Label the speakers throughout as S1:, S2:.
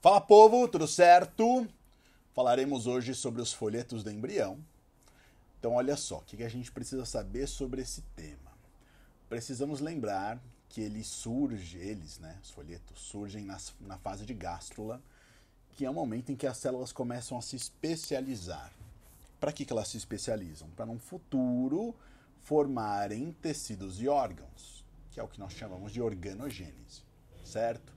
S1: Fala povo, tudo certo? Falaremos hoje sobre os folhetos do embrião. Então olha só, o que a gente precisa saber sobre esse tema? Precisamos lembrar que os folhetos surgem na fase de gástrula, que é o momento em que as células começam a se especializar. Para que elas se especializam? Para no futuro formarem tecidos e órgãos, que é o que nós chamamos de organogênese, certo?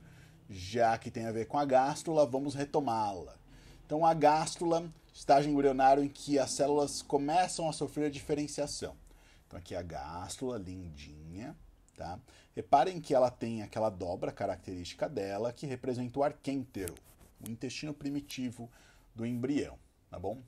S1: Já que tem a ver com a gástrula, vamos retomá-la. Então, a gástrula, estágio embrionário em que as células começam a sofrer a diferenciação. Então, aqui a gástrula, lindinha, tá? Reparem que ela tem aquela dobra característica dela, que representa o arquêntero, o intestino primitivo do embrião, tá bom?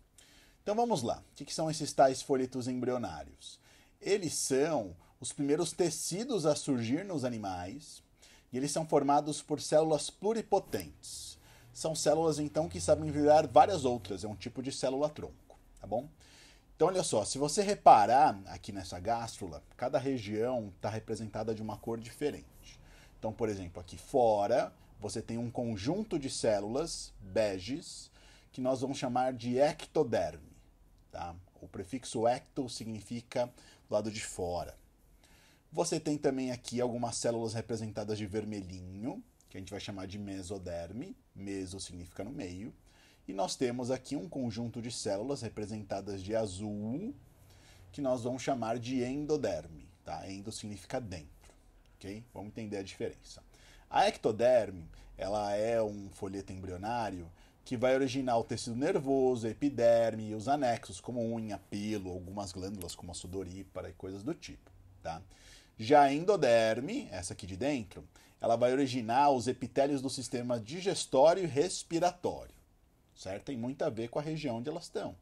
S1: Então, vamos lá. O que são esses tais folhetos embrionários? Eles são os primeiros tecidos a surgir nos animais, e eles são formados por células pluripotentes. São células, então, que sabem virar várias outras. É um tipo de célula-tronco, tá bom? Então, olha só, se você reparar aqui nessa gástrula, cada região está representada de uma cor diferente. Então, por exemplo, aqui fora, você tem um conjunto de células beges, que nós vamos chamar de ectoderme, tá? O prefixo ecto significa do lado de fora. Você tem também aqui algumas células representadas de vermelhinho, que a gente vai chamar de mesoderme. Meso significa no meio. E nós temos aqui um conjunto de células representadas de azul, que nós vamos chamar de endoderme. Tá? Endo significa dentro. Okay? Vamos entender a diferença. A ectoderme, ela é um folheto embrionário que vai originar o tecido nervoso, a epiderme e os anexos, como unha, pelo, algumas glândulas como a sudorípara e coisas do tipo. Tá? Já a endoderme, essa aqui de dentro, ela vai originar os epitélios do sistema digestório e respiratório, certo? Tem muito a ver com a região onde elas estão.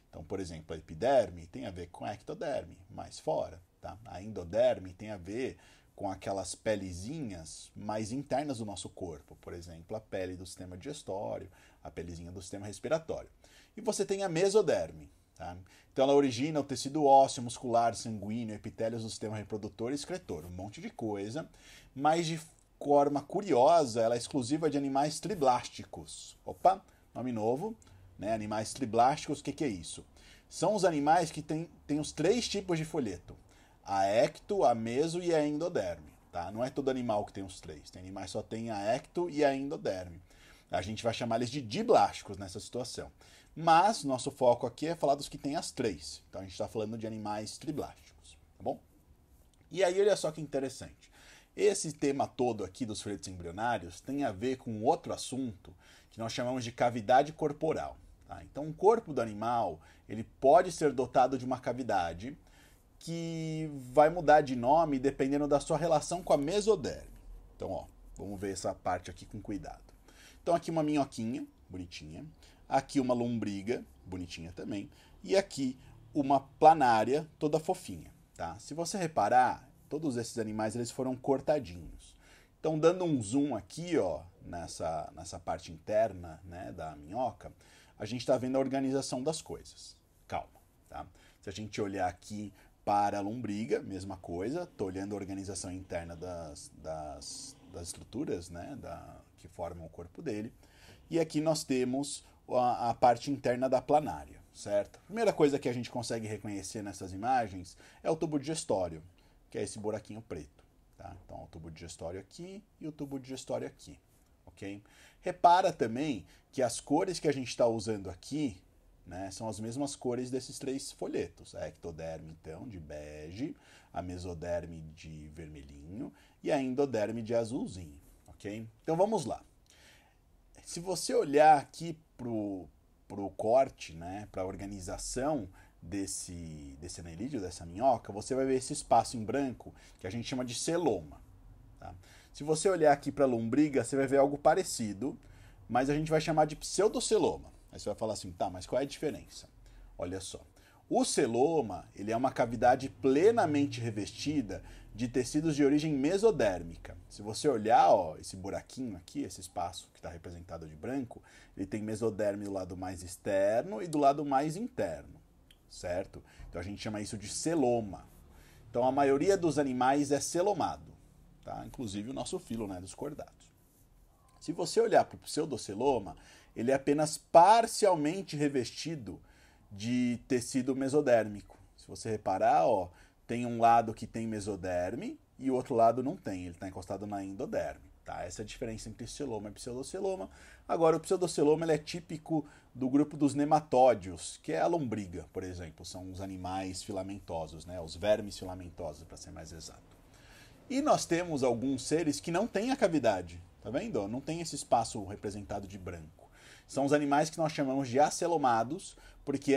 S1: Então, por exemplo, a epiderme tem a ver com a ectoderme, mais fora, tá? A endoderme tem a ver com aquelas pelezinhas mais internas do nosso corpo, por exemplo, a pele do sistema digestório, a pelezinha do sistema respiratório. E você tem a mesoderme. Tá? Então ela origina o tecido ósseo, muscular, sanguíneo, epitélios do sistema reprodutor e excretor, um monte de coisa, mas de forma curiosa, ela é exclusiva de animais triblásticos. Opa, nome novo, né? Animais triblásticos, o que é isso? São os animais que têm os três tipos de folheto, a ecto, a meso e a endoderme. Tá? Não é todo animal que tem os três, tem animais que só tem a ecto e a endoderme. A gente vai chamar eles de diblásticos nessa situação. Mas nosso foco aqui é falar dos que têm as três. Então a gente está falando de animais triblásticos, tá bom? E aí olha só que interessante. Esse tema todo aqui dos folhetos embrionários tem a ver com outro assunto que nós chamamos de cavidade corporal. Tá? Então o corpo do animal ele pode ser dotado de uma cavidade que vai mudar de nome dependendo da sua relação com a mesoderme. Então, ó, vamos ver essa parte aqui com cuidado. Então aqui uma minhoquinha, bonitinha. Aqui uma lombriga, bonitinha também. E aqui uma planária, toda fofinha. Tá? Se você reparar, todos esses animais eles foram cortadinhos. Então, dando um zoom aqui, ó, nessa parte interna, né, da minhoca, a gente está vendo a organização das coisas. Calma. Tá? Se a gente olhar aqui para a lombriga, mesma coisa. Estou olhando a organização interna das estruturas, né, que formam o corpo dele. E aqui nós temos a parte interna da planária, certo? A primeira coisa que a gente consegue reconhecer nessas imagens é o tubo digestório, que é esse buraquinho preto. Tá? Então, o tubo digestório aqui e o tubo digestório aqui, ok? Repara também que as cores que a gente está usando aqui, né, são as mesmas cores desses três folhetos. A ectoderme, então, de bege, a mesoderme de vermelhinho e a endoderme de azulzinho, ok? Então, vamos lá. Se você olhar aqui pro corte, né, para a organização desse anelídeo, dessa minhoca, você vai ver esse espaço em branco que a gente chama de celoma. Tá? Se você olhar aqui para a lombriga, você vai ver algo parecido, mas a gente vai chamar de pseudoceloma. Aí você vai falar assim, tá, mas qual é a diferença? Olha só. O celoma, ele é uma cavidade plenamente revestida de tecidos de origem mesodérmica. Se você olhar, ó, esse buraquinho aqui, esse espaço que está representado de branco, ele tem mesoderme do lado mais externo e do lado mais interno, certo? Então a gente chama isso de celoma. Então a maioria dos animais é celomado, tá? Inclusive o nosso filo, né, dos cordados. Se você olhar para o pseudoceloma, ele é apenas parcialmente revestido de tecido mesodérmico. Se você reparar, ó, tem um lado que tem mesoderme e o outro lado não tem, ele está encostado na endoderme. Tá? Essa é a diferença entre celoma e pseudoceloma. Agora, o pseudoceloma ele é típico do grupo dos nematódios, que é a lombriga, por exemplo. São os animais filamentosos, né? Os vermes filamentosos, para ser mais exato. E nós temos alguns seres que não têm a cavidade, tá vendo? Não tem esse espaço representado de branco. São os animais que nós chamamos de acelomados, porque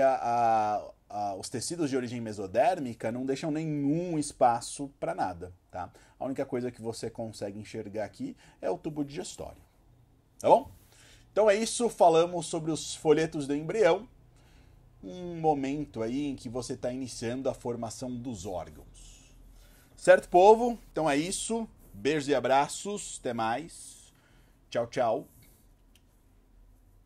S1: os tecidos de origem mesodérmica não deixam nenhum espaço para nada, tá? A única coisa que você consegue enxergar aqui é o tubo digestório, tá bom? Então é isso, falamos sobre os folhetos do embrião, um momento aí em que você está iniciando a formação dos órgãos. Certo, povo? Então é isso, beijos e abraços, até mais, tchau, tchau.